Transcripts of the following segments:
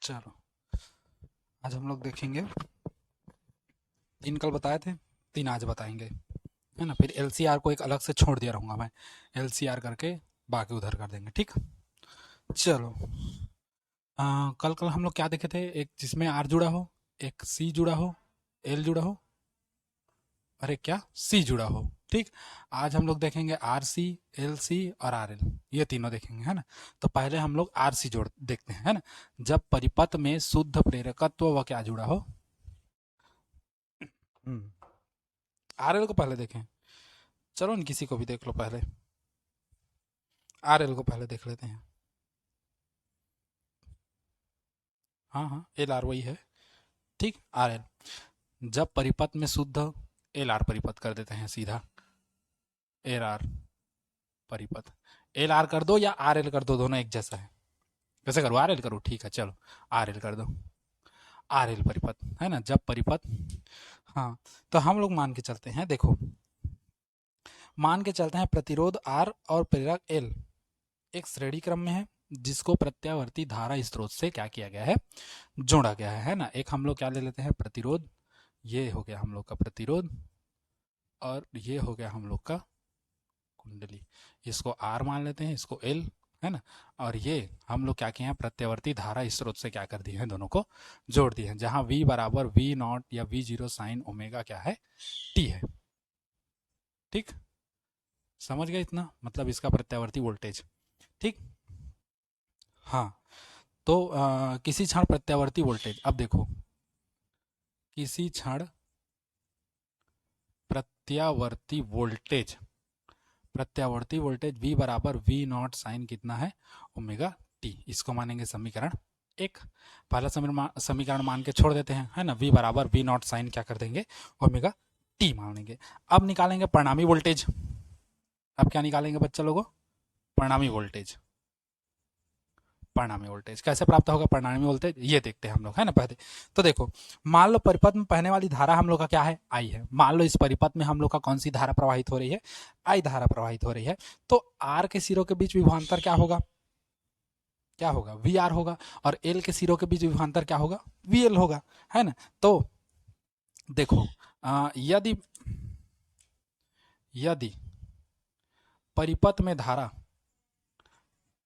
चलो, आज हम लोग देखेंगे। 3 कल बताए थे, 3 आज बताएंगे, है ना। फिर एलसीआर को एक अलग से छोड़ दिया रहूँगा मैं, एलसीआर करके बाकी उधर कर देंगे, ठीक। चलो, कल कल हम लोग क्या देखे थे? एक जिसमें आर जुड़ा हो, एक सी जुड़ा हो, एल जुड़ा हो, और एक क्या, सी जुड़ा हो, ठीक। आज हम लोग देखेंगे आर सी, एल सी और आर एल, ये तीनों देखेंगे, है ना। तो पहले हम लोग आर सी जोड़ देखते हैं, है ना। जब परिपथ में शुद्ध प्रेरकत्व व क्या जुड़ा हो। आर एल को पहले देखें। चलो न, किसी को भी देख लो पहले। आर एल को पहले देख लेते हैं। हाँ हाँ, एल आर वही है, ठीक। आर एल जब परिपथ में शुद्ध, एल आर परिपथ कर देते हैं सीधा। एल आर परिपथ, एल आर कर दो या आर एल कर दो, दोनों एक जैसा है। कैसे करूँ? आर एल करूँ, ठीक है, चलो आर एल कर दो। आर एल परिपथ, है ना, जब परिपथ। हाँ, तो हम लोग मान के चलते हैं, देखो, मान के चलते हैं प्रतिरोध आर और प्रेरक एल एक श्रेणी क्रम में है, जिसको प्रत्यावर्ती धारा स्रोत से क्या किया गया है, जोड़ा गया है ना। एक हम लोग क्या ले लेते हैं, प्रतिरोध, ये हो गया हम लोग का प्रतिरोध, और ये हो गया हम लोग का कुंडली। इसको आर मान लेते हैं, इसको एल, है ना। और ये हम लोग क्या किए हैं, प्रत्यावर्ती धारा स्रोत से क्या कर दिए हैं, दोनों को जोड़ दिए हैं, जहां v बराबर v नॉट या v0 साइन ओमेगा क्या है, t है, ठीक। समझ गए इतना, मतलब इसका प्रत्यावर्ती वोल्टेज, ठीक। हाँ, तो किसी क्षण प्रत्यावर्ती वोल्टेज, अब देखो, किसी क्षण प्रत्यावर्ती वोल्टेज, प्रत्यावर्ती वोल्टेज v बराबर v नॉट साइन कितना है, ओमेगा t। इसको मानेंगे समीकरण 1। पहला समीकरण मान के छोड़ देते हैं, है ना। v बराबर v नॉट साइन क्या कर देंगे, ओमेगा t मान लेंगे। अब निकालेंगे परिणामी वोल्टेज। अब क्या निकालेंगे बच्चा लोगों? परिणामी वोल्टेज। परिणामी वोल्टेज कैसे प्राप्त होगा, परिणामी वोल्टेज ये देखते हैं हम लोग, है ना पहले। तो देखो, मान लो परिपथ में बहने वाली धारा हम लोग का क्या है, आई है। मान लो इस परिपथ में हम लोग का कौन सी धारा प्रवाहित हो रही है, आई धारा प्रवाहित हो रही है। तो आर के सिरों के बीच विभवांतर क्या होगा, क्या होगा, वी आर होगा। और एल के सिरों के बीच विभवांतर क्या होगा, वी एल होगा, है ना। तो देखो, यदि यदि परिपथ में धारा,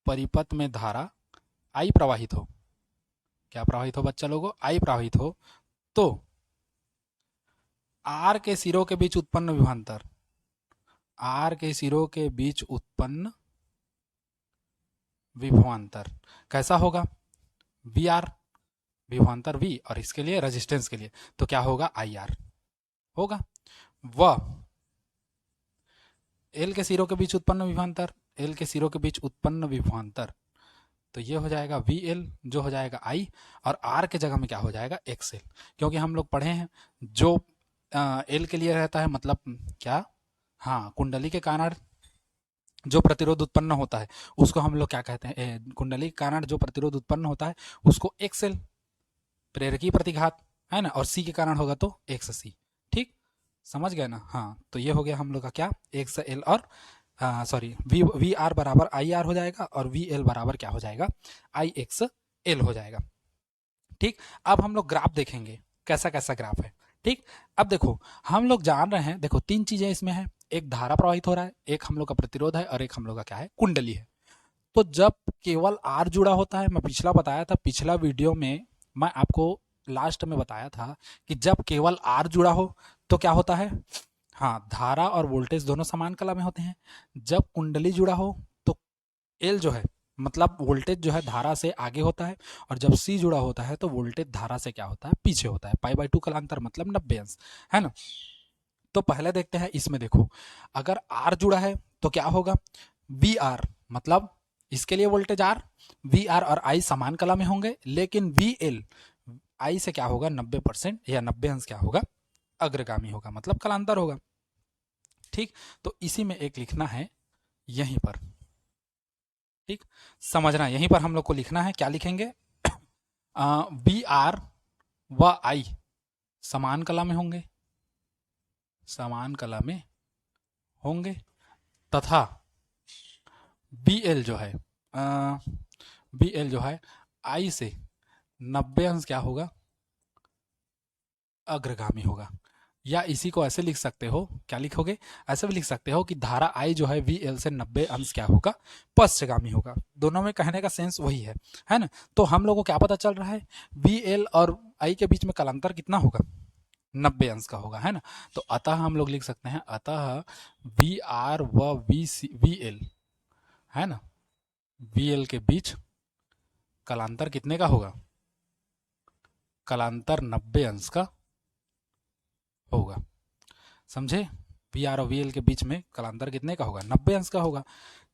परिपथ में धारा आई प्रवाहित हो, क्या प्रवाहित हो बच्चा लोगों, आई प्रवाहित हो, तो आर के सिरों के बीच उत्पन्न विभवांतर, आर के सिरों के बीच उत्पन्न विभवांतर कैसा होगा, वी आर, विभवांतर वी, और इसके लिए रेजिस्टेंस के लिए तो क्या होगा, आई आर होगा। वह एल के सिरों के बीच उत्पन्न विभवांतर, एल के सिरों के बीच उत्पन्न विभवांतर, तो ये हो जाएगा वी एल, जो हो जाएगा आई, और आर के जगह में क्या हो जाएगा, एक्स एल। क्योंकि हम लोग पढ़े हैं, जो एल के लिए रहता है, मतलब क्या, हाँ, कुंडली के कारण जो प्रतिरोध उत्पन्न होता है उसको हम लोग क्या कहते हैं, कुंडली के कारण जो प्रतिरोध उत्पन्न होता है उसको एक्स एल, प्रेरकी प्रतिघात, है ना। और सी के कारण होगा तो एक्स सी, ठीक। समझ गए ना। हाँ, तो ये हो गया हम लोग का क्या, एक्स एल, और सॉरी, वी आर बराबर आई आर हो जाएगा, और वी एल बराबर क्या हो जाएगा, आई एक्स एल हो जाएगा, ठीक। अब हम लोग ग्राफ देखेंगे, कैसा कैसा ग्राफ है, ठीक। अब देखो, हम लोग जान रहे हैं, देखो 3 चीजें इसमें है, एक धारा प्रवाहित हो रहा है, एक हम लोग का प्रतिरोध है, और एक हम लोग का क्या है, कुंडली है। तो जब केवल आर जुड़ा होता है, मैं पिछला बताया था, पिछला वीडियो में मैं आपको लास्ट में बताया था कि जब केवल आर जुड़ा हो तो क्या होता है, हाँ, धारा और वोल्टेज दोनों समान कला में होते हैं। जब कुंडली जुड़ा हो तो एल जो है, मतलब वोल्टेज जो है धारा से आगे होता है, और जब सी जुड़ा होता है तो वोल्टेज धारा से क्या होता है, पीछे होता है। पाई बाई 2 कलांतर मतलब 90 अंश, है ना। तो पहले देखते हैं इसमें, देखो, अगर आर जुड़ा है तो क्या होगा, वी आर, मतलब इसके लिए वोल्टेज आर, वी आर और आई समान कला में होंगे, लेकिन वी एल आई से क्या होगा, 90% या 90 अंश क्या होगा, अग्रगामी होगा, मतलब कलांतर होगा, ठीक। तो इसी में एक लिखना है यहीं पर, ठीक। समझना, यहीं पर हम लोग को लिखना है, क्या लिखेंगे, बी आर व आई समान कला में होंगे, समान कला में होंगे, तथा बी एल जो है, बी एल जो है आई से 90 अंश क्या होगा, अग्रगामी होगा। या इसी को ऐसे लिख सकते हो, क्या लिखोगे, ऐसे भी लिख सकते हो कि धारा आई जो है वी एल से 90 अंश क्या होगा, पश्चगामी होगा। दोनों में कहने का सेंस वही है ना। तो हम लोगों को क्या पता चल रहा है, वी एल और आई के बीच में कालांतर कितना होगा, 90 अंश का होगा, है ना। तो अतः हम लोग लिख सकते हैं, अतः वी आर व वी एल, है ना, वी एल के बीच कालांतर कितने का होगा, कालांतर 90 अंश का होगा। समझे, वी आर और वी एल के बीच में कालांतर कितने का होगा, 90 अंश का होगा।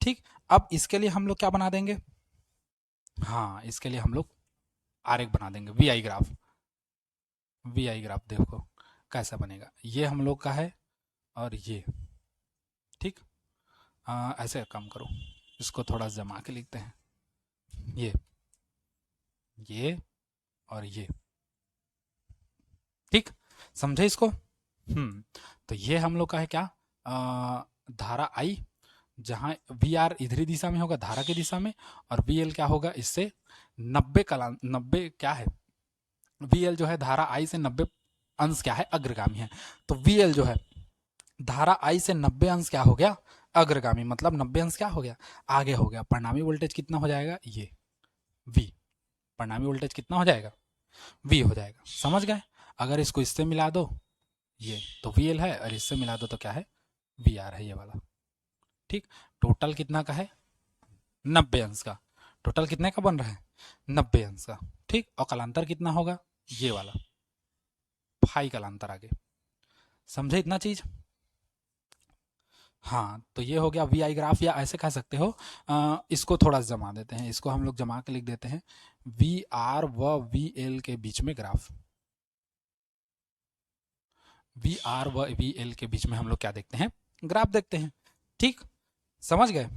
ठीक, अब इसके लिए हम लोग क्या बना देंगे, हाँ इसके लिए हम लोग आरेख बना देंगे, V I graph. V I graph देखो कैसा बनेगा, ये हम लोग का है और ये, ठीक। ऐसे काम करो, इसको थोड़ा जमा के लिखते हैं, ये और ये, ठीक, समझे इसको। तो ये हम लोग का है क्या, धारा आई, जहां वी आर इधरी दिशा में होगा, धारा की दिशा में, और वी एल क्या होगा, इससे 90 क्या है, वी एल जो है धारा आई से 90 अंश क्या है, अग्रगामी है। तो वी एल जो है धारा आई से 90 अंश क्या हो गया, अग्रगामी, मतलब 90 अंश क्या हो गया, आगे हो गया। परिणामी वोल्टेज कितना हो जाएगा, ये वी, परिणामी वोल्टेज कितना हो जाएगा, वी हो जाएगा। समझ गए, अगर इसको इससे मिला दो, ये तो वी एल है, और इससे मिला दो तो क्या है, वी आर है, ये वाला। ठीक, टोटल कितना का है, 90 अंश का। टोटल कितने का बन रहा है, 90 अंश का। ठीक, और कालांतर कितना होगा, ये वाला फाई कालांतर आगे। समझे इतना चीज। हाँ, तो ये हो गया वी आई ग्राफ, या ऐसे कह सकते हो, इसको थोड़ा जमा देते हैं, इसको हम लोग जमा के लिख देते हैं, वी आर व वी एल के बीच में ग्राफ। वी आर व वी एल के बीच में हम लोग क्या देखते हैं, ग्राफ देखते हैं। ठीक, समझ गए।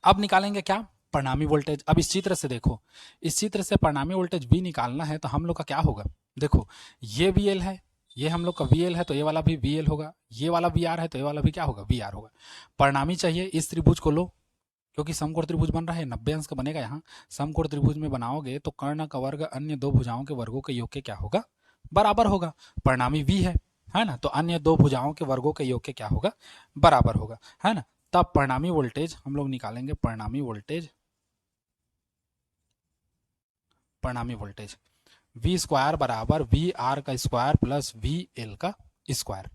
अब निकालेंगे क्या, परिणामी वोल्टेज। अब इस चित्र से देखो, इस चित्र से परिणामी वोल्टेज V निकालना है, तो हम लोग का क्या होगा, देखो ये VL है, ये हम लोग का VL है, तो ये वाला भी VL होगा, ये वाला VR है, तो ये वाला भी क्या होगा, VR होगा। परिणामी चाहिए, इस त्रिभुज को लो, क्योंकि समकोण त्रिभुज बन रहा है, 90 अंश का बनेगा यहाँ। समकोण त्रिभुज में बनाओगे तो कर्ण का वर्ग अन्य दो भुजाओं के वर्गों के योग के क्या होगा, बराबर होगा। परिणामी V है ना, तो अन्य दो भुजाओं के वर्गों के योग के क्या होगा, बराबर होगा, है ना। तब परिणामी वोल्टेज हम लोग निकालेंगे, परिणामी वोल्टेज, परिणामी वोल्टेज V स्क्वायर बराबर वी आर का स्क्वायर प्लस वी एल का स्क्वायर।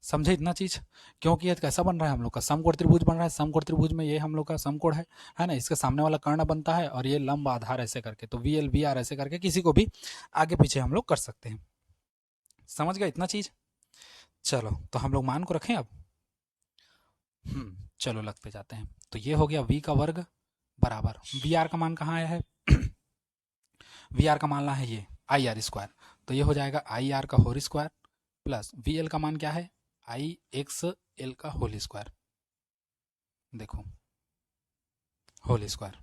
समझे इतना चीज, क्योंकि ये कैसा बन रहा है, हम लोग का समकोण त्रिभुज बन रहा है। समकोण त्रिभुज में ये हम लोग का समकोण है ना, इसके सामने वाला कर्ण बनता है, और ये लंब आधार ऐसे करके, तो वी एल वी आर ऐसे करके किसी को भी आगे पीछे हम लोग कर सकते हैं। समझ गए इतना चीज। चलो, तो हम लोग मान को रखें अब। चलो लगते जाते हैं। तो ये हो गया v का वर्ग बराबर, वी आर का मान कहाँ आया है, वी आर का मान है ये आई आर स्क्वायर, तो ये हो जाएगा आई आर का whole square plus V L का मान क्या है, आई एक्स एल का होल स्क्वायर। देखो होल स्क्वायर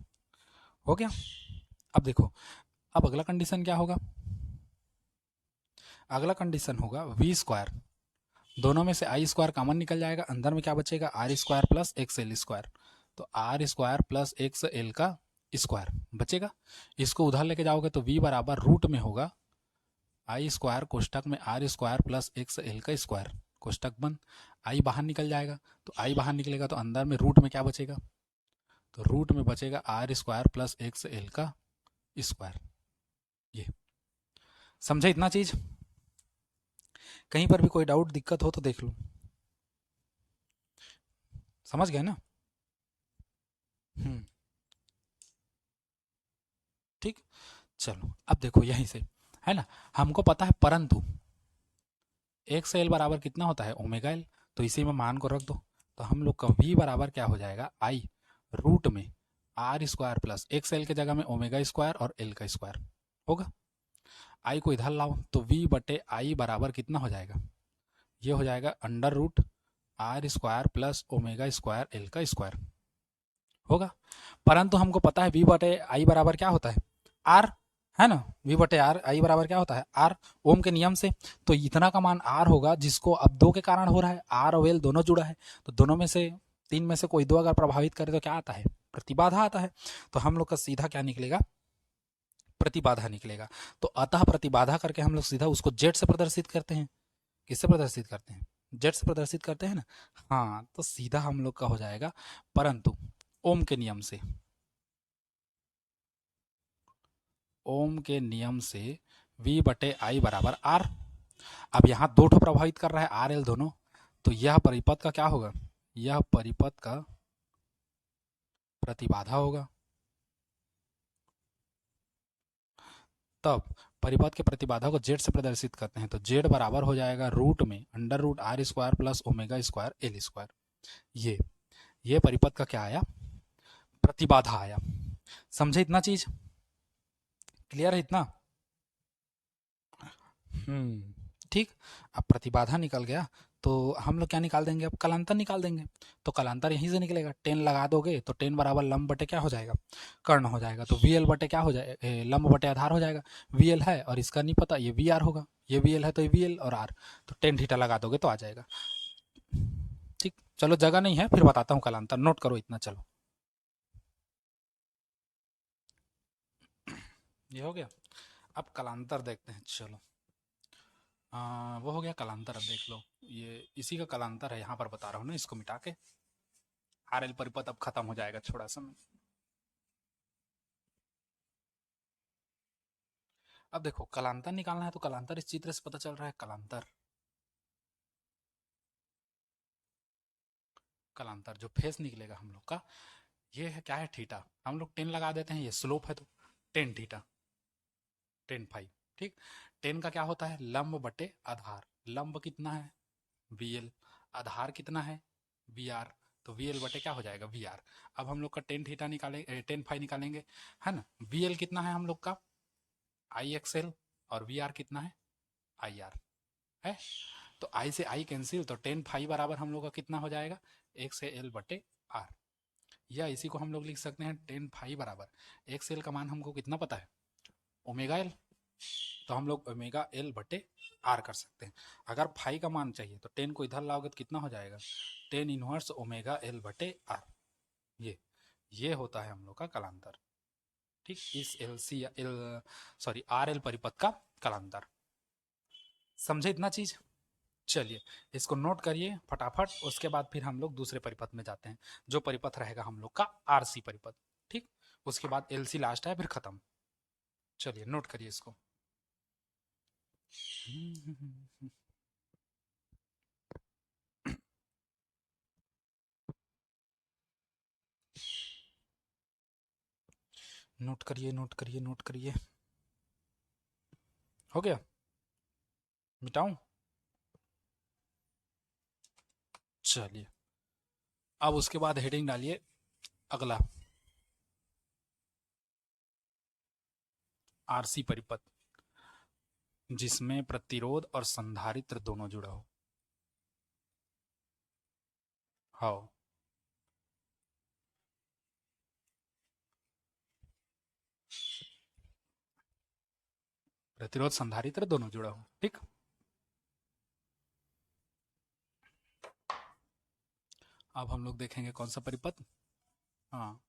हो गया। अब देखो, अब अगला कंडीशन क्या होगा, अगला कंडीशन होगा वी स्क्वायर, दोनों में से आई स्क्वायर कॉमन निकल जाएगा, अंदर में क्या बचेगा, R square plus X L square. तो R square plus X L का स्क्वायर बचेगा। इसको उधर लेके जाओगे तो v बराबर रूट में होगा आई स्क्वायर कोष्टक में R square plus X L का स्क्वायर, कोष्टक बंद, आई बाहर निकल जाएगा। तो आई बाहर निकलेगा तो अंदर में रूट में क्या बचेगा, तो रूट में बचेगा R square plus X L का स्क्वायर। ये समझे इतना चीज। कहीं पर भी कोई डाउट दिक्कत हो तो देख लो। समझ गए ना। ठीक, चलो अब देखो यहीं से, है ना, हमको पता है, परंतु एक्स एल बराबर कितना होता है, ओमेगा एल, तो इसी में मान को रख दो। तो हम लोग का v बराबर क्या हो जाएगा, आई रूट में R square plus X L के जगह में ओमेगा स्क्वायर और एल का स्क्वायर होगा। आई को इधर लाओ तो v बटे आई बराबर कितना हो जाएगा, ये हो जाएगा under root R square plus omega square L का स्क्वायर होगा। परंतु हमको पता है v बटे आई बराबर क्या होता है, आर, है ना, v बटे आर, आई बराबर क्या होता है, आर, ओम के नियम से। तो इतना का मान आर होगा, जिसको अब दो के कारण हो रहा है, आर और एल दोनों जुड़ा है, तो दोनों में से, तीन में से कोई दो अगर प्रभावित करे तो क्या आता है, प्रतिबाधा आता है। तो हम लोग का सीधा क्या निकलेगा, प्रतिबाधा निकलेगा। तो अतः प्रतिबाधा करके हम लोग सीधा उसको जेड से प्रदर्शित करते हैं। किससे प्रदर्शित करते हैं? जेड से प्रदर्शित करते हैं ना। हाँ, तो सीधा हम लोग का हो जाएगा, परंतु ओम के नियम से, ओम के नियम से V बटे आई बराबर आर। अब यहाँ दो ठो प्रभावित कर रहा है, आर एल दोनों, तो यह परिपथ का क्या होगा? यह परिपथ का प्रतिबाधा होगा। तब परिपथ के प्रतिबाधा को जेड से प्रदर्शित करते हैं, तो जेड बराबर हो जाएगा रूट में under root R square plus omega square L square. ये परिपथ का क्या आया? प्रतिबाधा आया। समझे इतना चीज? क्लियर है इतना? ठीक। अब प्रतिबाधा निकल गया, तो हम लोग क्या निकाल देंगे? अब कलांतर निकाल देंगे। तो कलांतर यहीं से निकलेगा, 10 लगा दोगे तो 10 बराबर लंब बटे क्या हो जाएगा? कर्ण हो जाएगा। तो वी एल बटे क्या हो जाएगा? लंब बटे आधार हो जाएगा। वी एल है और इसका नहीं पता, ये वी आर होगा। ये वी एल है तो ये वी एल और आर, तो टेन थीटा लगा दोगे तो आ जाएगा। ठीक, चलो जगह नहीं है, फिर बताता हूँ कलांतर, नोट करो इतना। चलो ये हो गया। अब कलांतर देखते हैं। चलो वो हो गया कलांतर। अब देख लो, ये इसी का कलांतर है, यहाँ पर बता रहा हूँ ना, इसको मिटा के। आर एल परिपथ अब खत्म हो जाएगा थोड़ा समय। अब देखो कलांतर निकालना है, तो कलांतर इस चित्र से पता चल रहा है। कलांतर, कलांतर जो फेस निकलेगा हम लोग का, ये है क्या है? थीटा। हम लोग 10 लगा देते हैं, ये स्लोप है तो 10 थीटा, 10 फाइव। ठीक, 10 का क्या होता है? लंब बटे आधार। लंब कितना है? V L. आधार कितना है? V R. तो वी एल बटे क्या हो जाएगा? V R. अब हम लोग का 10 थीटा निकाले, 10 फाइव निकालेंगे, है ना। वी एल कितना है हम लोग का? आई एक्स एल। और वी आर कितना है? आई आर है। तो आई से आई कैंसिल, तो 10 फाइव बराबर हम लोग का कितना हो जाएगा? एक्स एल बटे आर। या इसी को हम लोग लिख सकते हैं 10 फाइव बराबर एक्स एल का मान हमको कितना पता है? Omega L. तो हम लोग ओमेगा एल बटे आर कर सकते हैं। अगर फाई का मान चाहिए तो 10 को इधर लाओगे तो कितना हो जाएगा? 10 इनवर्स ओमेगा एल बटे आर। ये होता है हम लोग का कलांतर। ठीक, इस L C L sorry R L परिपथ का कलांतर। समझे इतना चीज? चलिए इसको नोट करिए फटाफट, उसके बाद फिर हम लोग दूसरे परिपथ में जाते हैं, जो परिपथ रहेगा हम लोग का आरसी परिपथ। ठीक, उसके बाद एलसी लास्ट है, फिर खत्म। चलिए नोट करिए इसको। नोट करिए, नोट करिए, नोट करिए। हो गया? मिटाऊं? चलिए अब उसके बाद हेडिंग डालिए अगला, आरसी परिपथ, जिसमें प्रतिरोध और संधारित्र दोनों जुड़ा हो। हाँ, प्रतिरोध संधारित्र दोनों जुड़ा हो। ठीक, अब हम लोग देखेंगे कौन सा परिपथ। हाँ,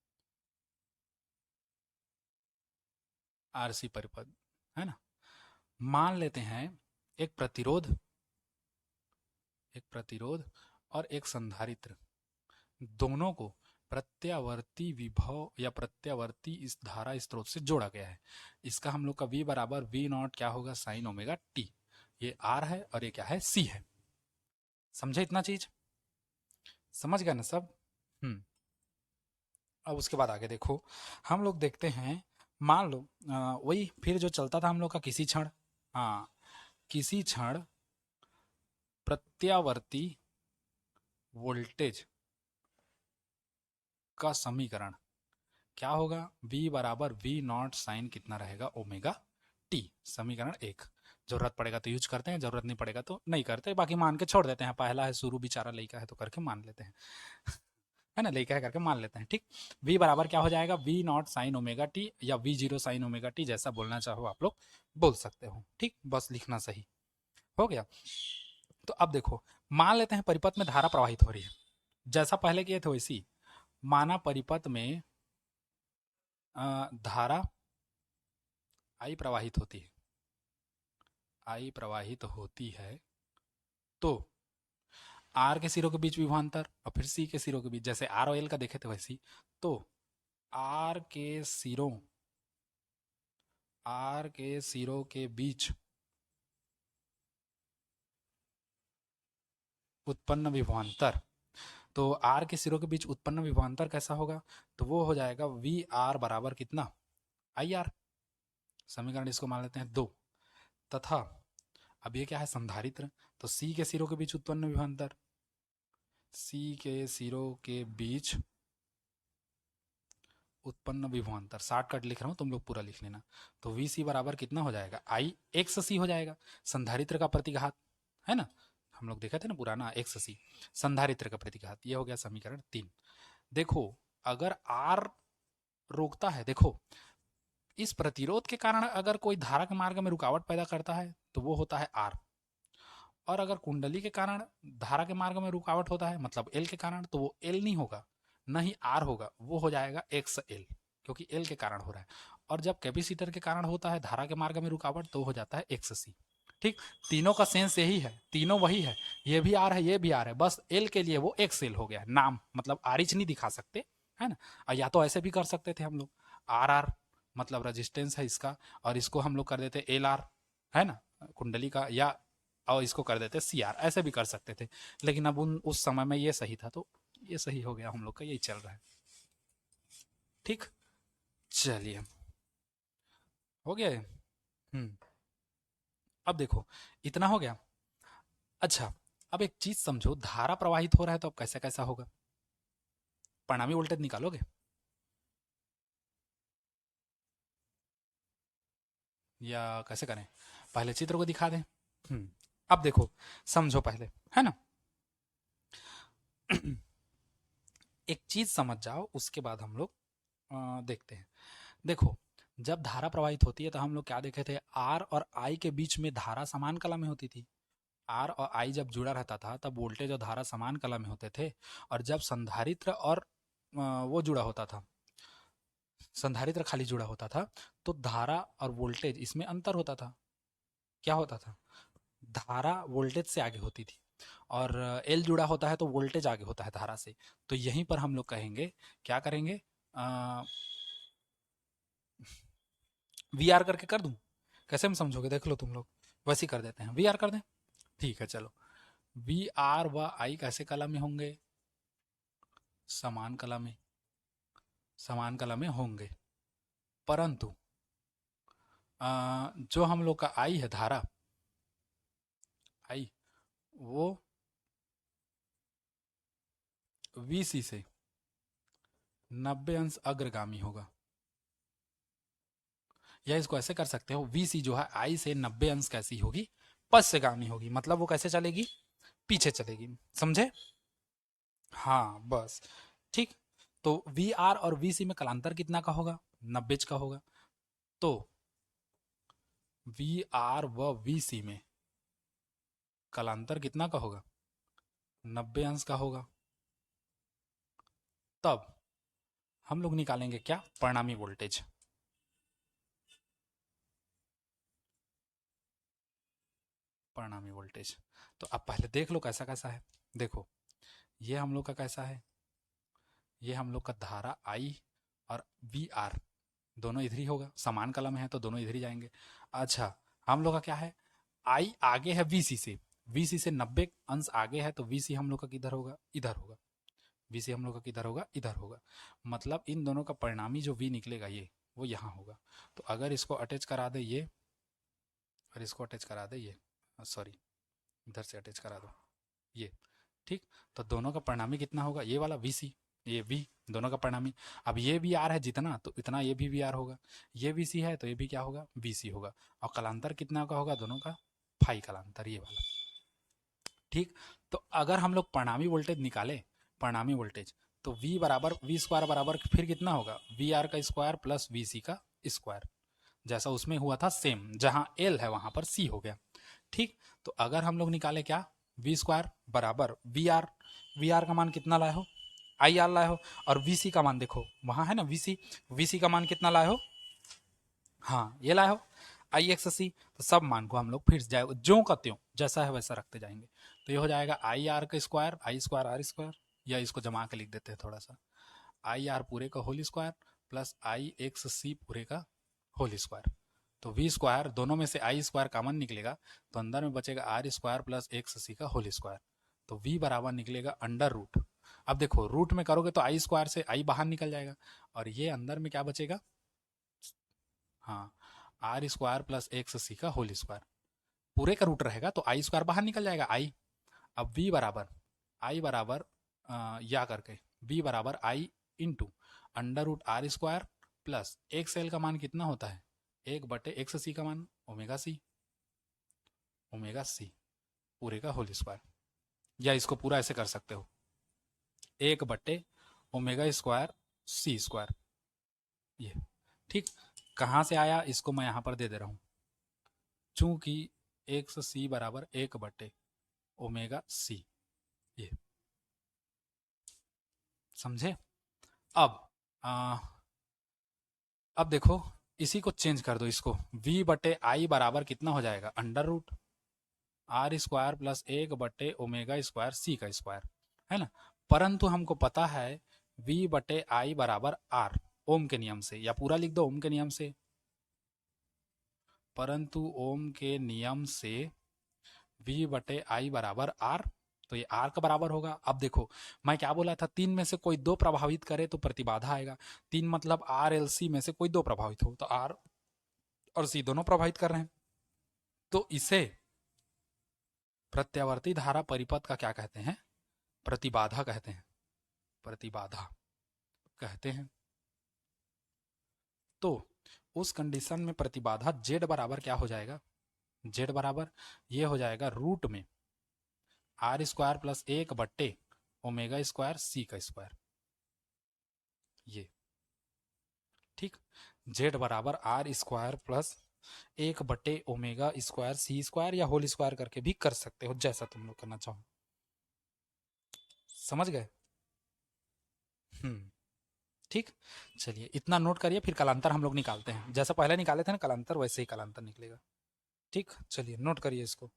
आरसी परिपथ, है ना। मान लेते हैं एक प्रतिरोध, एक प्रतिरोध और एक संधारित्र, दोनों को प्रत्यावर्ती विभव या प्रत्यावर्ती इस धारा स्रोत से जोड़ा गया है। इसका हम लोग का V बराबर V नॉट क्या होगा? Sine omega T. ये R है और ये क्या है? C है। समझे इतना चीज? समझ गए ना सब? अब उसके बाद आगे देखो, हम लोग देखते हैं, मान लो वही फिर जो चलता था हम लोग का, किसी क्षण, हाँ, किसी क्षण प्रत्यावर्ती वोल्टेज का समीकरण क्या होगा? V बराबर V नॉट साइन कितना रहेगा? Omega T. समीकरण एक। जरूरत पड़ेगा तो यूज करते हैं, जरूरत नहीं पड़ेगा तो नहीं करते, बाकी मान के छोड़ देते हैं। पहला है शुरू, बेचारा लड़का है तो करके मान लेते हैं है ना, लड़का है करके मान लेते हैं। ठीक, V बराबर क्या हो जाएगा? V not sine omega T या V zero sine omega T, जैसा बोलना चाहो आप लोग बोल सकते हो। ठीक, बस लिखना सही हो गया। तो अब देखो, मान लेते हैं परिपथ में धारा प्रवाहित हो रही है, जैसा पहले किए थे वैसी। माना परिपथ में धारा आई प्रवाहित होती है, आई प्रवाहित होती है, तो आर के सिरों के बीच विभवांतर और फिर सी के सिरों के बीच, जैसे आर और एल का देखे थे वैसी, तो आर के सिरों, आर के सिरों के बीच उत्पन्न विभवांतर, तो आर के सिरों के बीच उत्पन्न विभवांतर कैसा होगा, तो वो हो जाएगा वी आर बराबर कितना, आई आर। समीकरण इसको मान लेते हैं 2, तथा अब ये क्या है, संधारित्र, तो सी के सिरों के बीच उत्पन्न विभवांतर, सी के सिरों के बीच उत्पन्न विभवांतर, शॉर्टकट लिख रहा हूं, तुम लोग पूरा लिख लेना, तो वी सी बराबर कितना हो जाएगा, आई एक्स सी हो जाएगा, संधारित्र का प्रतिघात है ना, हम लोग देखे थे ना पुराना, एक्स सी संधारित्र का प्रतिघात, ये हो गया समीकरण 3। देखो अगर आर रोकता है, देखो इस प्रतिरोध के कारण अगर कोई धारा के मार्ग में रुकावट पैदा करता है तो वो होता है आर, और अगर कुंडली के कारण धारा के मार्ग में रुकावट होता है मतलब एल के कारण, तो वो एल नहीं होगा, न ही आर होगा, वो हो जाएगा एक्स एल, क्योंकि एल के कारण हो रहा है। और जब कैपेसिटर के कारण होता है धारा के मार्ग में रुकावट, तो हो जाता है एक्स सी। ठीक, तीनों का सेंस यही है, तीनों वही है, ये भी आर है ये भी आर है, बस एल के लिए वो एक्स एल हो गया नाम, मतलब आरिच नहीं दिखा सकते, है ना। और या तो ऐसे भी कर सकते थे हम लोग, आर आर मतलब रेजिस्टेंस है इसका, और इसको हम लोग कर देते एल आर, है ना, कुंडली का, या और इसको कर देते सी आर, ऐसे भी कर सकते थे, लेकिन अब उस समय में ये सही था, तो ये सही हो गया, हम लोग का यही चल रहा है। ठीक, चलिए हो गया। अब देखो इतना हो गया। अच्छा, अब एक चीज समझो, धारा प्रवाहित हो रहा है तो अब कैसा कैसा होगा, परिणामी वोल्टेज निकालोगे, या कैसे करें, पहले चित्र को दिखा दें। अब देखो समझो पहले, है ना। एक चीज समझ जाओ, उसके बाद हम लोग देखते हैं। देखो जब धारा प्रवाहित होती है तो हम लोग क्या देखे थे, आर और आई के बीच में धारा समान कला में होती थी, आर और आई जब जुड़ा रहता था तब वोल्टेज और धारा समान कला में होते थे, और जब संधारित्र और वो जुड़ा होता था, संधारित्र खाली जुड़ा होता था, तो धारा और वोल्टेज इसमें अंतर होता था। क्या होता था, धारा वोल्टेज से आगे होती थी, और एल जुड़ा होता है तो वोल्टेज आगे होता है धारा से। तो यहीं पर हम लोग कहेंगे, क्या करेंगे, वी आर करके कर दूं, कैसे में समझोगे, देख लो तुम लोग, वैसे ही कर देते हैं, वी आर कर दें, ठीक है चलो। वी आर व आई कैसे कला में होंगे, समान कला में, समान कला में होंगे, परंतु जो हम लोग का आई है धारा, आई वो वीसी से 90 अंश अग्रगामी होगा, या इसको ऐसे कर सकते हो, वीसी जो है आई से 90 अंश कैसी होगी, पश्चगामी होगी, मतलब वो कैसे चलेगी, पीछे चलेगी, समझे। हाँ बस, ठीक। तो वी आर और वी सी में कलांतर कितना का होगा, 90 का होगा, तो वी आर व वी सी में कलांतर कितना का होगा, 90 अंश का होगा। तब हम लोग निकालेंगे क्या, परिणामी वोल्टेज, परिणामी वोल्टेज। तो अब पहले देख लो कैसा कैसा है, देखो ये हम लोग का कैसा है, ये हम लोग का धारा आई और वी आर दोनों इधर ही होगा, समान कलम है तो दोनों इधर ही जाएंगे। अच्छा, हम लोग का क्या है, आई आगे है वीसी से, वीसी से 90 अंश आगे है, तो वीसी हम लोग का किधर होगा, इधर होगा, वीसी हम लोग का किधर होगा, इधर होगा, मतलब इन दोनों का परिणामी जो वी निकलेगा ये, वो यहाँ होगा। तो अगर इसको अटैच करा दे ये, और इसको अटैच करा दे ये, सॉरी इधर से अटैच करा दो ये, ठीक। तो दोनों का परिणामी कितना होगा, ये वाला वीसी, ये वी, दोनों का परिणामी। अब ये भी आर है जितना, तो इतना ये भी आर होगा, ये वी सी है तो ये भी क्या होगा, वी सी होगा, और कलांतर कितना का होगा दोनों का, फाई कलांतर, ये वाला, ठीक। तो अगर हम लोग परिणामी वोल्टेज निकाले, परिणामी वोल्टेज, तो वी बराबर वी स्क्वायर बराबर फिर कितना होगा, वी आर का स्क्वायर प्लस वी सी का स्क्वायर, जैसा उसमें हुआ था सेम, जहां एल है वहां पर सी हो गया, ठीक। तो अगर हम लोग निकाले क्या, वी स्क्वायर बराबर वी आर का मान कितना लाए हो, आई आर लाए हो, और वी सी का मान देखो वहां है ना, वी सी का मान कितना लाए हो, हाँ ये लाए हो आई एक्स सी, तो सब मान को हम लोग फिर जाए ज्यों का त्यों जैसा है वैसा रखते जाएंगे। तो ये हो जाएगा आई आर का square, I square R square, या इसको जमा के लिख देते हैं थोड़ा सा, आई आर पूरे का होल स्क्वायर प्लस आई एक्स सी पूरे का होल स्क्वायर। तो वी स्क्वायर दोनों में से आई स्क्वायर कॉमन निकलेगा, तो अंदर में बचेगा आर स्क्वायर प्लस एक्स सी का होल स्क्वायर। तो वी बराबर निकलेगा अंडर रूट। अब देखो रूट में करोगे तो आई स्क्वायर से आई बाहर निकल जाएगा, और ये अंदर में क्या बचेगा, हाँ आर स्क्वायर प्लस एक्स सी का होल स्क्वायर। पूरे का रूट रहेगा तो आई स्क्वायर बाहर निकल जाएगा आई। अब वी बराबर आई बराबर या करके वी बराबर I into under root R square plus X L का मान कितना होता है, एक बटे एक्स सी का मान ओमेगा सी, ओमेगा सी पूरे का होल स्क्वायर। या इसको पूरा ऐसे कर सकते हो, एक बटे ओमेगा स्क्वायर सी स्क्वायर। ये ठीक, कहाँ से आया इसको मैं यहाँ पर दे दे रहा हूँ, चूंकि एक्स सी बराबर एक बटे ओमेगा सी, ये समझे। अब आ, अब देखो इसी को चेंज कर दो, इसको v बटे आई बराबर कितना हो जाएगा, under root R square plus एक बटे ओमेगा स्क्वायर सी का स्क्वायर, है ना। परंतु हमको पता है v बटे आई बराबर आर, ओम के नियम से, या पूरा लिख दो ओम के नियम से, परंतु ओम के नियम से v बटे आई बराबर आर, तो ये आर का बराबर होगा। अब देखो मैं क्या बोला था, तीन में से कोई दो प्रभावित करे तो प्रतिबाधा आएगा। तीन मतलब आर एल सी में से कोई दो प्रभावित हो, तो आर और सी दोनों प्रभावित कर रहे हैं, तो इसे प्रत्यावर्ती धारा परिपथ का क्या कहते हैं, प्रतिबाधा कहते हैं, प्रतिबाधा कहते हैं। तो उस कंडीशन में प्रतिबाधा जेड बराबर क्या हो जाएगा, जेड बराबर ये हो जाएगा रूट में आर स्क्वायर प्लस एक बट्टे ओमेगा स्क्वायर सी का स्क्वायर, ये ठीक। जेड बराबर आर स्क्वायर प्लस एक बटे ओमेगा स्क्वायर सी स्क्वायर, या होल स्क्वायर करके भी कर सकते हो, जैसा तुम लोग करना चाहो। समझ गए। ठीक, चलिए इतना नोट करिए, फिर कलांतर हम लोग निकालते हैं, जैसा पहले निकाले थे ना कलांतर, वैसे ही कलांतर निकलेगा। ठीक, चलिए नोट करिए इसको।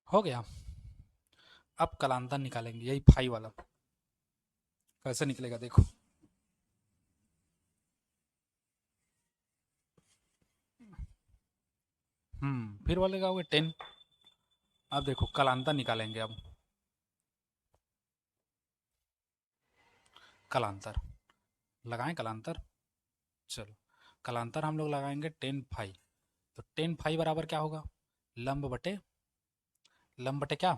हो गया। अब कलांतर निकालेंगे, यही फाई वाला कैसे निकलेगा देखो। फिर बोलेगा वो 10। अब देखो कलांतर निकालेंगे, अब कलांतर लगाएं कलांतर, चलो कलांतर हम लोग लगाएंगे 10 फाई। तो 10 फाई बराबर क्या होगा, लंब बटे, लंब बटे क्या,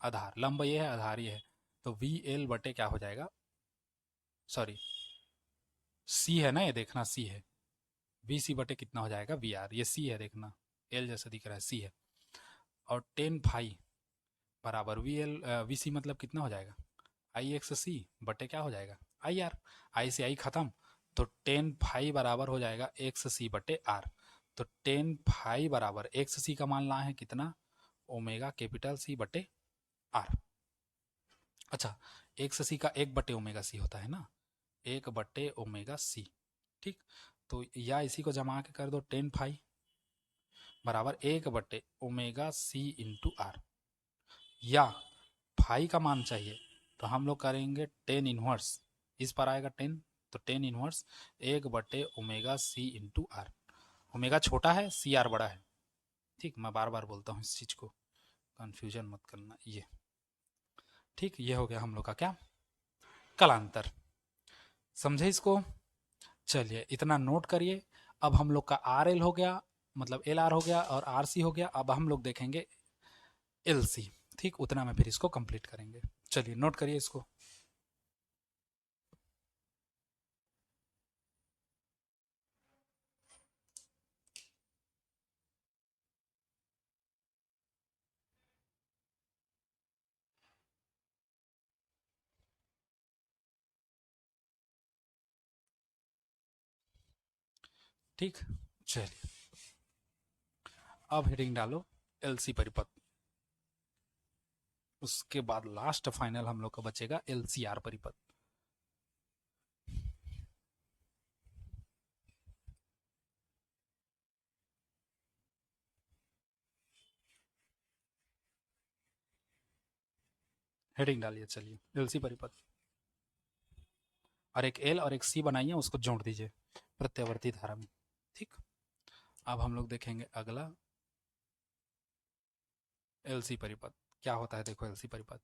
आधार, लंब ये है आधार ये है, तो वी एल बटे क्या हो जाएगा, सॉरी सी है ना, ये देखना सी है, वी सी बटे कितना हो जाएगा वी आर, ये सी है देखना, एल जैसा दिख रहा है सी है, और 10 फाई बराबर वी एल, वी सी मतलब कितना हो जाएगा, आई एक्स सी बटे क्या हो जाएगा आई आर, आई से आई खत्म, तो 10 फाई बराबर हो जाएगा एक्स सी बटे आर। तो 10 फाई बराबर एक्स सी का मान ला है कितना, ओमेगा कैपिटल सी बटे आर। अच्छा, एक्स सी का एक बटे ओमेगा सी होता है ना, एक बटे ओमेगा सी, ठीक। तो या इसी को जमा के कर दो, 10 फाई बराबर एक बटे ओमेगा सी इंटू आर, या फाई का मान चाहिए तो हम लोग करेंगे 10 इनवर्स, इस पर आएगा 10, तो 10 इनवर्स एक बटे omega C into R. Omega छोटा है सी आर बड़ा है, ठीक, मैं बार बार बोलता हूँ इस चीज़ को, कंफ्यूजन मत करना। ये ठीक, ये हो गया हम लोग का क्या, कलांतर। समझे इसको। चलिए इतना नोट करिए। अब हम लोग का आर एल हो गया, मतलब एल आर हो गया, और आर सी हो गया। अब हम लोग देखेंगे एल सी, ठीक, उतना में फिर इसको कंप्लीट करेंगे। चलिए नोट करिए इसको। ठीक, चलिए अब हेडिंग डालो एलसी परिपथ। उसके बाद लास्ट फाइनल हम लोग का बचेगा एलसीआर परिपथ। हेडिंग डालिए, चलिए एलसी परिपथ, और एक एल और एक सी बनाइए, उसको जोड़ दीजिए प्रत्यावर्ती धारा में। ठीक, अब हम लोग देखेंगे अगला एलसी परिपथ क्या होता है। देखो एलसी परिपथ,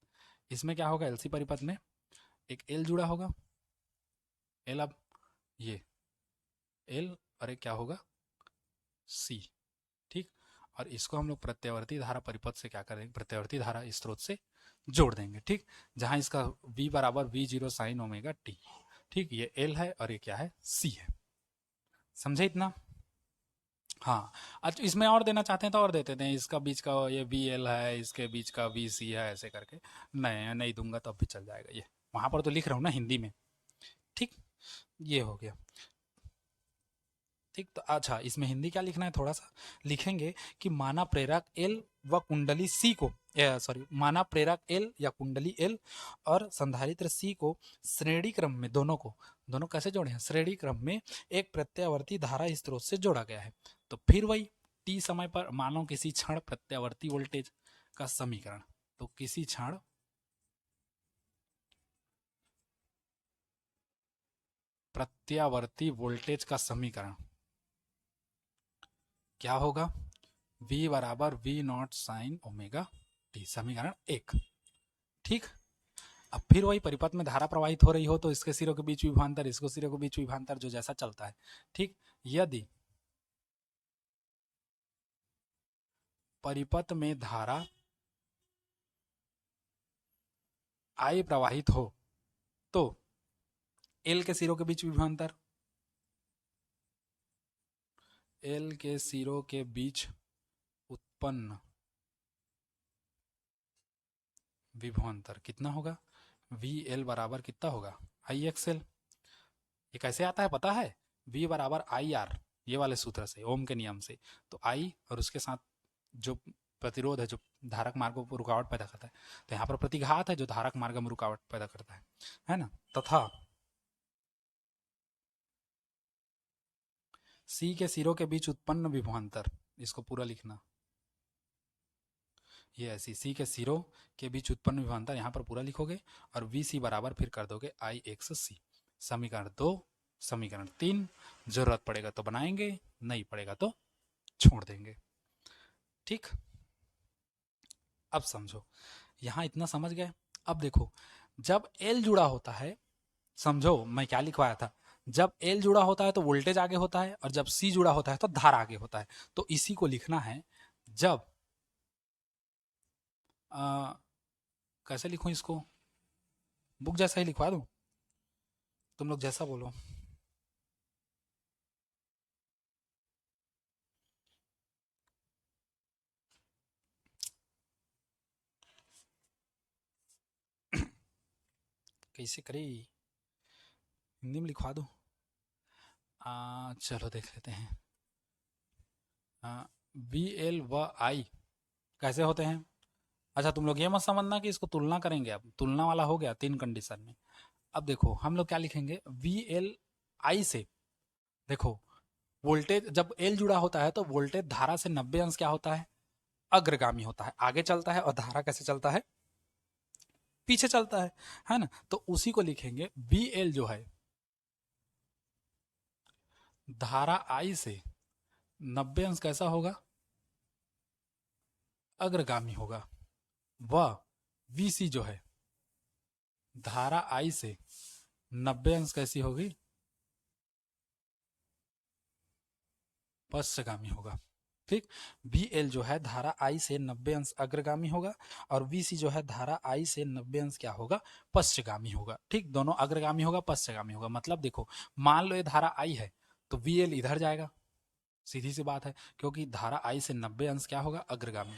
इसमें क्या होगा, एलसी परिपथ में एक एल जुड़ा होगा, एल, अब ये एल और एक क्या होगा, सी। ठीक, और इसको हम लोग प्रत्यावर्ती धारा परिपथ से क्या करेंगे, प्रत्यावर्ती धारा स्रोत से जोड़ देंगे। ठीक, जहां इसका v बराबर v0 साइन ओमेगा टी। ठीक, ये एल है और ये क्या है, सी है। समझे इतना? हाँ, अच्छा इसमें और देना चाहते हैं तो और दे देते हैं, इसका बीच का ये वी एल है, इसके बीच का वी सी है, ऐसे करके। नहीं नहीं दूंगा तो अब भी चल जाएगा, ये वहां पर तो लिख रहा हूँ ना हिंदी में। ठीक, ये हो गया। ठीक, तो अच्छा इसमें हिंदी क्या लिखना है, थोड़ा सा लिखेंगे कि माना प्रेरक एल व कुंडली सी को, सॉरी, माना प्रेरक एल या कुंडली एल और संधारित्र सी को श्रेणी क्रम में, दोनों को, दोनों कैसे जोड़े हैं, श्रेणी क्रम में एक प्रत्यावर्ती धारा स्रोत से जोड़ा गया है। तो फिर वही टी समय पर मानो किसी क्षण प्रत्यावर्ती वोल्टेज का समीकरण, तो किसी क्षण प्रत्यावर्ती वोल्टेज का समीकरण क्या होगा, v बराबर v not sine omega T, समीकरण 1। ठीक, अब फिर वही परिपथ में धारा प्रवाहित हो रही हो तो इसके सिरों के बीच विभवांतर, इसको सिरों के बीच विभवांतर, जो जैसा चलता है। ठीक, यदि परिपथ में धारा I प्रवाहित हो तो L के सिरों के बीच विभवांतर, L के सिरों के बीच उत्पन्न विभवांतर कितना होगा, VL बराबर कितना होगा, IXL। ये कैसे आता है पता है, V बराबर IR, ये वाले सूत्र से, ओम के नियम से। तो I और उसके साथ जो प्रतिरोध है, जो धारक मार्गों पर रुकावट पैदा करता है, तो यहाँ पर प्रतिघात है जो धारक मार्ग में रुकावट पैदा करता है ना, तथा C के सिरों के बीच उत्पन्न विभवांतर, इसको पूरा लिखना, ये ऐसी सी के सिरों के बीच उत्पन्न विभवांतर यहाँ पर पूरा लिखोगे, और वी सी बराबर फिर कर दोगे आई एक्स सी। समीकरण 2, समीकरण 3, जरूरत पड़ेगा तो बनाएंगे, नहीं पड़ेगा तो छोड़ देंगे। ठीक, अब समझो, यहाँ इतना समझ गए। अब देखो, जब एल जुड़ा होता है, समझो मैं क्या लिखवाया था, जब एल जुड़ा होता है तो वोल्टेज आगे होता है, और जब सी जुड़ा होता है तो धारा आगे होता है। तो इसी को लिखना है, जब कैसे लिखूं इसको, बुक जैसा ही लिखवा दूं, तुम लोग जैसा बोलो। कैसे करे, हिंदी में लिखवा दूं, चलो देख लेते हैं। बी एल व आई कैसे होते हैं। अच्छा तुम लोग ये मत समझना कि इसको तुलना करेंगे, अब तुलना वाला हो गया 3 कंडीशन में। अब देखो हम लोग क्या लिखेंगे, वी एल आई से, देखो वोल्टेज जब एल जुड़ा होता है तो वोल्टेज धारा से 90 अंश क्या होता है, अग्रगामी होता है, आगे चलता है, और धारा कैसे चलता है, पीछे चलता है ना। तो उसी को लिखेंगे, वी एल जो है धारा आई से 90 अंश कैसा होगा, अग्रगामी होगा। वह वीसी जो है धारा आई से 90 अंश कैसी होगी, पश्चगामी होगा। ठीक, बी एल जो है धारा आई से 90 अंश अग्रगामी होगा, और वी सी जो है धारा आई से 90 अंश क्या होगा, पश्चगामी होगा। ठीक, दोनों अग्रगामी होगा, पश्चगामी होगा। मतलब देखो, मान लो ये धारा आई है तो वी एल इधर जाएगा, सीधी सी बात है, क्योंकि धारा आई से 90 अंश क्या होगा, अग्रगामी,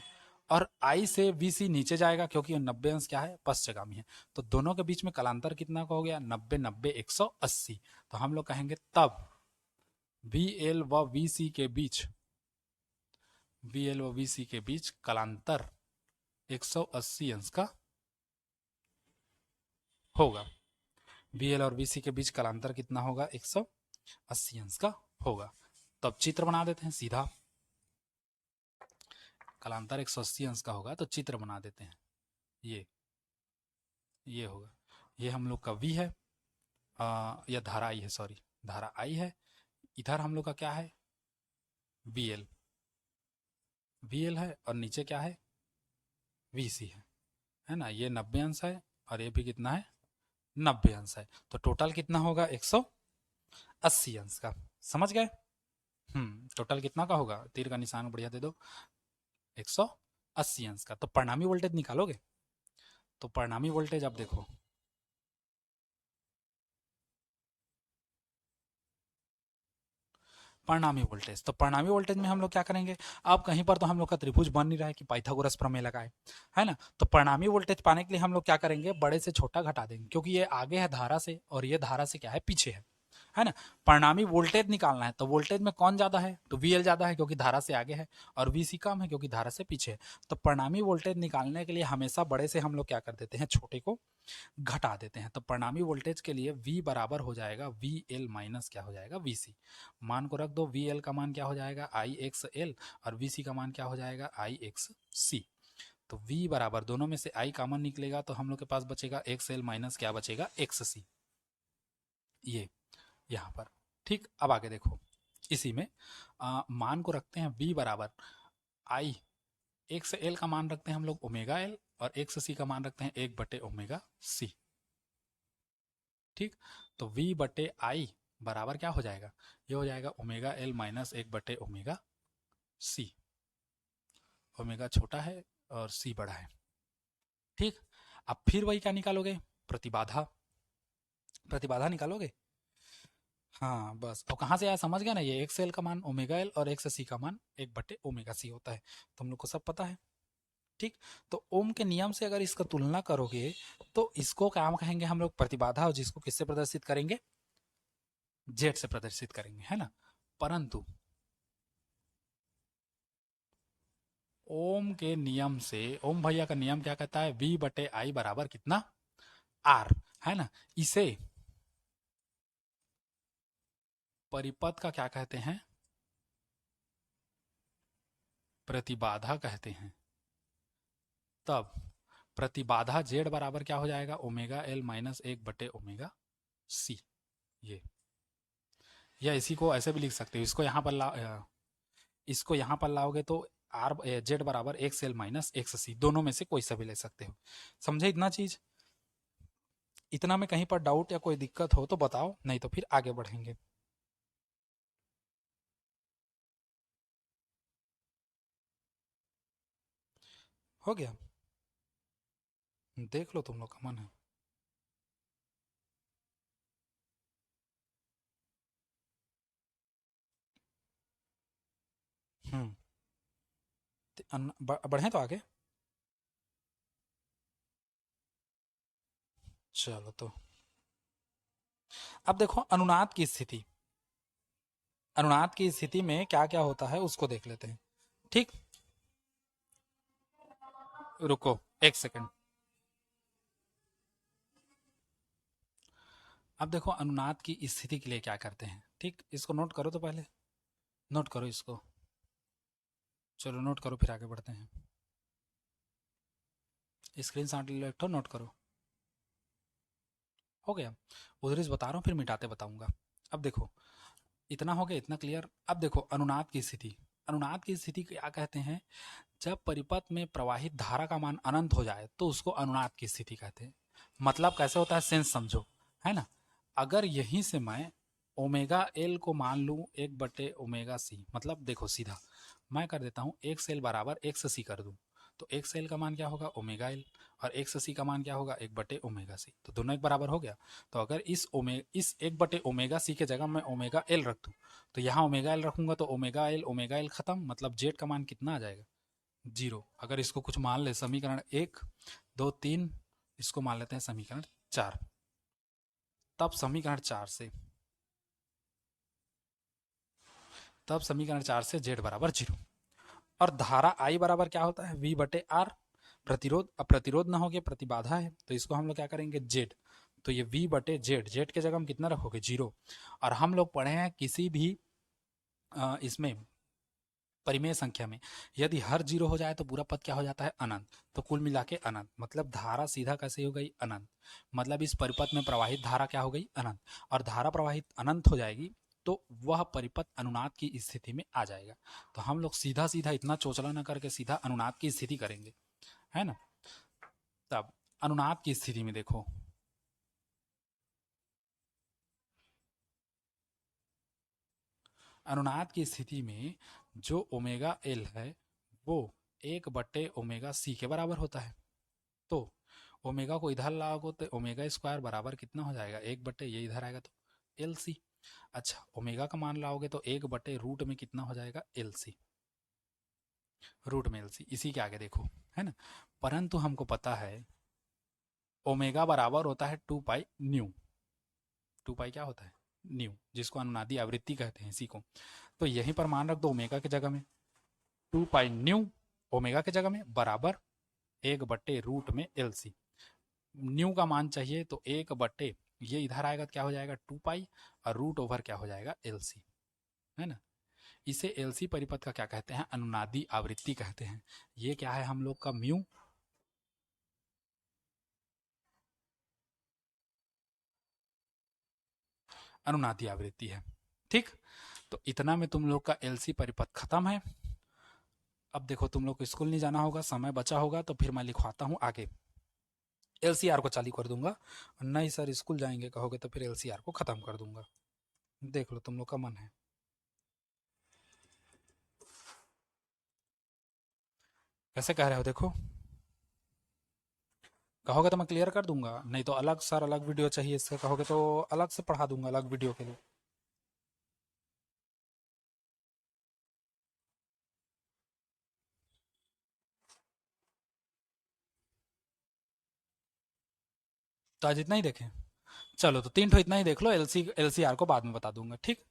और आई से वी सी नीचे जाएगा क्योंकि 90 अंश क्या है, पश्चगामी है। तो दोनों के बीच में कलांतर कितना का हो गया, 90 90 180। तो हम लोग कहेंगे तब वी एल व वी सी के बीच, वी एल व वी सी के बीच कलांतर 180 अंश का होगा। वी एल और वी सी के बीच कलांतर कितना होगा? 180 अंश का होगा। तो अब चित्र बना देते हैं सीधा। कलांतर 180 अंश का होगा तो चित्र बना देते हैं। ये होगा, ये हम लोग का वी है, या धारा आई है, सॉरी धारा आई है। इधर हम लोग का क्या है? वी एल है, और नीचे क्या है? वी सी है ना। ये 90 अंश है और ये भी कितना है? 90 अंश है। तो टोटल कितना होगा? 180 अंश का। समझ गए? टोटल कितना का होगा? तीर का निशान बढ़िया दे दो। 180 अंश का। तो परिणामी वोल्टेज निकालोगे? तो परिणामी वोल्टेज आप देखो, परिणामी वोल्टेज, तो परिणामी वोल्टेज में हम लोग क्या करेंगे? अब कहीं पर तो हम लोग का त्रिभुज बन नहीं रहा है कि पाइथागोरस प्रमेय लगाए, है ना। तो परिणामी वोल्टेज पाने के लिए हम लोग क्या करेंगे? बड़े से छोटा घटा देंगे, क्योंकि ये आगे है धारा से और ये धारा से क्या है? पीछे है ना। परिणामी वोल्टेज निकालना है तो वोल्टेज में कौन ज्यादा है? तो वी एल ज्यादा है क्योंकि धारा से आगे है, और वी सी कम है क्योंकि धारा से पीछे है। तो परिणामी वोल्टेज निकालने के लिए हमेशा बड़े से हम लोग क्या कर देते हैं? छोटे को घटा देते हैं। तो परिणामी वोल्टेज के लिए V बराबर हो जाएगा वी एल माइनस क्या हो जाएगा? वी सी। मान को रख दो, वी एल का मान क्या हो जाएगा? आई एक्स एल, और वी सी का मान क्या हो जाएगा? आई एक्स सी। तो V बराबर, दोनों में से I कॉमन निकलेगा तो हम लोग के पास बचेगा एक्स एल माइनस क्या बचेगा? एक्स सी। ये यहाँ पर ठीक। अब आगे देखो, इसी में मान को रखते हैं V बराबर आई एक्स एल का मान रखते हैं हम लोग ओमेगा एल, और एक्स सी का मान रखते हैं 1/ओमेगा सी। ठीक। तो V बटे आई बराबर क्या हो जाएगा? ये हो जाएगा ओमेगा एल माइनस 1/ओमेगा सी। ओमेगा छोटा है और सी बड़ा है। ठीक। अब फिर वही क्या निकालोगे? प्रतिबाधा। प्रतिबाधा निकालोगे। हाँ बस। और कहाँ से आया? समझ गया ना। ये एक्स एल का मान ओमेगा एल और एक्स सी का मान 1/ओमेगा सी होता है। तुम लोग को सब पता है। ठीक। तो ओम के नियम से अगर इसका तुलना करोगे तो इसको क्या कहेंगे हम लोग? प्रतिबाधा। और जिसको किससे प्रदर्शित करेंगे? जेड से प्रदर्शित करेंगे, है ना। परंतु ओम के नियम से, ओम भैया का नियम क्या कहता है? V बटे आई बराबर कितना? R, है ना। इसे परिपथ का क्या कहते हैं? प्रतिबाधा कहते हैं। तब प्रतिबाधा जेड बराबर क्या हो जाएगा? ओमेगा एल माइनस 1/ओमेगा सी। ये, या इसी को ऐसे भी लिख सकते हो। इसको यहाँ पर इसको यहाँ पर लाओगे तो आर जेड बराबर एक्स एल माइनस एक्स सी, दोनों में से कोई सा भी ले सकते हो। समझे इतना चीज? इतना में कहीं पर डाउट या कोई दिक्कत हो तो बताओ, नहीं तो फिर आगे बढ़ेंगे। हो गया? देख लो तुम लोग का मन है। हम्म। बढ़े तो आगे। चलो तो अब देखो अनुनाद की स्थिति। अनुनाद की स्थिति में क्या क्या होता है उसको देख लेते हैं। ठीक। रुको एक सेकंड। अब देखो अनुनाद की स्थिति के लिए क्या करते हैं। ठीक, इसको नोट करो तो पहले, नोट करो इसको। चलो नोट करो फिर आगे बढ़ते हैं। स्क्रीन शॉट ले लो एक ठो, नोट करो। हो गया? उधर से बता रहा हूँ फिर मिटाते बताऊंगा। अब देखो, इतना हो गया, इतना क्लियर। अब देखो अनुनाद की स्थिति। अनुनाद की स्थिति क्या कहते हैं? जब परिपथ में प्रवाहित धारा का मान अनंत हो जाए तो उसको अनुनाद की स्थिति कहते हैं। मतलब कैसे होता है? सेंस समझो, है ना। अगर यहीं से मैं ओमेगा एल को मान लूं 1/ओमेगा सी, मतलब देखो सीधा मैं कर देता हूं एक्स एल बराबर एक्स सी कर दूं, तो एक्स एल का मान क्या होगा? ओमेगा एल, और एक्स सी का मान क्या होगा? 1/ओमेगा सी। तो दोनों एक बराबर हो गया। तो अगर इस 1/ओमेगा सी के जगह मैं ओमेगा एल रख दूं, तो यहाँ ओमेगा एल रखूंगा तो ओमेगा एल खत्म, मतलब जेड का मान कितना आ जाएगा? 0। अगर इसको कुछ मान ले, समीकरण 1 2 3, इसको मान लेते हैं समीकरण 4। तब समीकरण 4 से तब समीकरण 4 से z बराबर 0। और धारा I बराबर क्या होता है, V बटे R। प्रतिरोध, अब प्रतिरोध ना हो गया, प्रतिबाधा है, तो इसको हम लोग क्या करेंगे, Z। तो ये V बटे Z, Z के जगह हम कितना रखोगे, 0। और हम लोग पढ़े हैं किसी भी इसमें परिमेय संख्या में यदि हर 0 हो जाए तो पूरा पद क्या हो जाता है, अनंत। तो कुल मिला के अनंत, मतलब धारा सीधा कैसे हो गई, अनंत। मतलब इस परिपथ में प्रवाहित धारा क्या हो गई, अनंत। और धारा प्रवाहित अनंत हो जाएगी तो वह परिपथ अनुनाद की स्थिति में आ जाएगा। तो हम लोग सीधा सीधा इतना चोचला न करके सीधा अनुनाद की स्थिति करेंगे, है ना। तब अनुनाद की स्थिति में देखो, अनुनाद की स्थिति में जो ओमेगा एल है वो 1/ओमेगा सी के बराबर होता है। तो ओमेगा को इधर लाओगे तो ओमेगा स्क्वायर बराबर कितना हो जाएगा, 1/, ये इधर आएगा तो एल सी। अच्छा, ओमेगा का मान लाओगे तो 1/रूट में कितना हो जाएगा, एल सी, रूट में एल सी। इसी के आगे देखो, है ना। परंतु हमको पता है ओमेगा बराबर होता है 2 पाई न्यू। 2 पाई क्या होता है, न्यू, जिसको अनुनादी आवृत्ति कहते हैं इसी को। तो यहीं पर मान रख दो ओमेगा की जगह में 2 पाई न्यू, ओमेगा की जगह में बराबर 1/रूट में एल सी। न्यू का मान चाहिए तो 1/, ये इधर आएगा तो क्या हो जाएगा 2 पाई, और रूट ओवर क्या हो जाएगा एल सी, है ना। इसे एल सी परिपथ का क्या कहते हैं, अनुनादी आवृत्ति कहते हैं। ये क्या है हम लोग का म्यू, अनुनादी आवृत्ति है, ठीक। तो इतना में तुम लोग का एल सी परिपथ खत्म है। अब देखो तुम लोग को स्कूल नहीं जाना होगा, समय बचा होगा, तो फिर मैं लिखवाता हूँ आगे। एलसीआर को चालू कर दूंगा, नहीं सर स्कूल जाएंगे कहोगे तो फिर एलसीआर को खत्म कर दूंगा। देख लो तुम लोग का मन है, कैसे कह रहे हो देखो। कहोगे तो मैं क्लियर कर दूंगा, नहीं तो अलग सर अलग वीडियो चाहिए इससे कहोगे तो अलग से पढ़ा दूंगा, अलग वीडियो के लिए। तो आज इतना ही देखें, चलो तो 3 ठो इतना ही देख लो, एलसीआर को बाद में बता दूंगा, ठीक।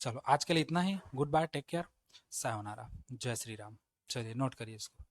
चलो आज के लिए इतना ही, गुड बाय, टेक केयर, सायोनारा, जय श्री राम। चलिए नोट करिए इसको।